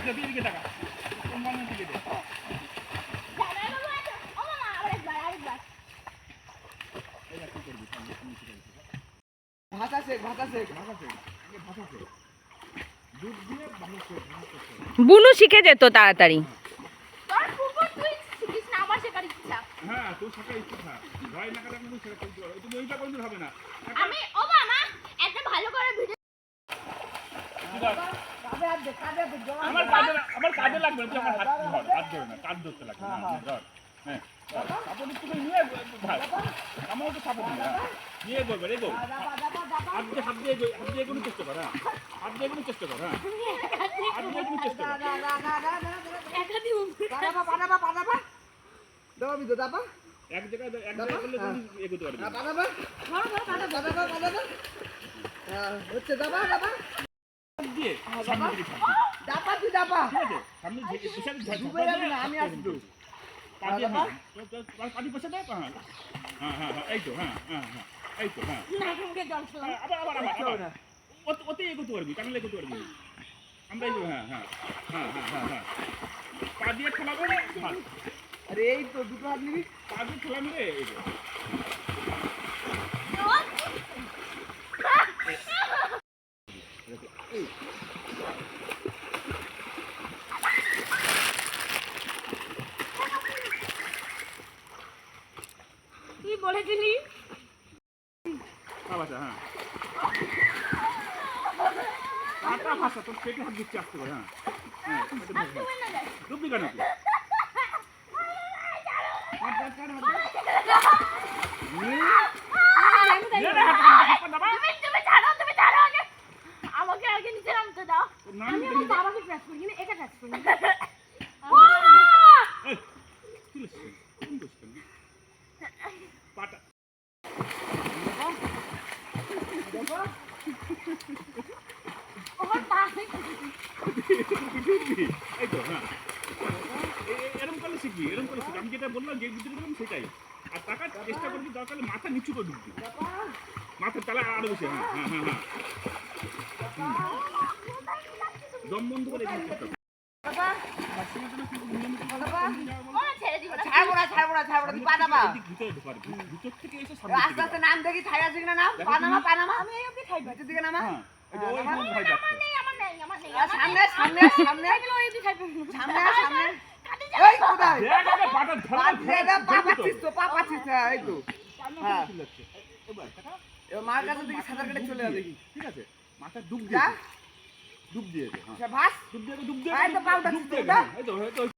আচ্ছা তুই এদিকে টাকা কোন মানে দিকে দে ভাষা শেখ দুধ দিয়ে ভালো শেখ বুনু শিখে যেত তাড়াতাড়ি। হ্যাঁ তুই শেখা ইচ্ছা থাক ভয় না করে কিন্তু শেখা করতে পারো তুমি ওইটা করতে হবে না আমি ও মামা একটা ভালো করে ভিডিও আমার কাজে লাগবে তুই আমার হাত ধর না কাজ ধরতে লাগবে না ধর হ্যাঁ সাপোর্ট একটু নিয়ে ভাই আমার তো সাপোর্ট নিয়ে করবে রে গো হাত দিয়ে কোনো চেষ্টা কর হ্যাঁ হাত দিয়ে কোনো চেষ্টা কর হ্যাঁ হাত দিয়ে কোনো চেষ্টা কর এক জায়গায় করলে তুমি এগোতে পারবে হচ্ছে দাবা দিয়ে সামনে দিকে দাপা তুই দাপা ঠিক আছে সামনে বিশাল ডুবে যাবি না আমি আসি তো পানি বসে দাও হ্যাঁ হ্যাঁ হ্যাঁ এই তো হ্যাঁ হ্যাঁ হ্যাঁ এই তো হ্যাঁ আবার ওতে এগোতে পারবি টানলে এগোতে পারবি আমরা এগো হ্যাঁ হ্যাঁ হ্যাঁ হ্যাঁ হ্যাঁ হ্যাঁ পা দিয়ে ঠেলাবো আরে এই তো দুটো হাত নিবি পা দিয়ে ঠেলাবি রে এগো তুই বলেছিলি আচ্ছা হ্যাঁ কাটা ভাষা তোর পেটে হাত দিচ্ছে আসতে পারে হ্যাঁ হ্যাঁ ডুববি কেন তুই আমাকে আগে নিচে নামতে দাও আমি আমার বাবাকে প্রেস করি না এটা প্রেস করি পাটা ওর পাশে এই তো হ্যাঁ এরকম করলে শিখবি আমি যেটা বললাম যে বুদ্ধি করলাম সেটাই আর টাকার চেষ্টা করবি দরকার মাথা নিচু করে ঢুকবি মাথার তালা আরো বেশি হ্যাঁ হ্যাঁ হ্যাঁ হ্যাঁ দম বন্ধ করে ভিতর থেকে এসে আস্তে আস্তে নাম দেখি ছাই আছে কিনা নাম পানামা আমি এই অবধি খাই ভিতর দিকে নামা ভয় যাচ্ছে সামনে সামনে সামনে সামনে সামনে এই কোথায় পা পাচ্ছিস এই তো হ্যাঁ এবার মার কাছে দেখি সাঁতার কেটে চলে যাবে ঠিক আছে মাথা ডুব দিয়ে ভাস ডুব দিয়ে এই তো পাউডার এই তো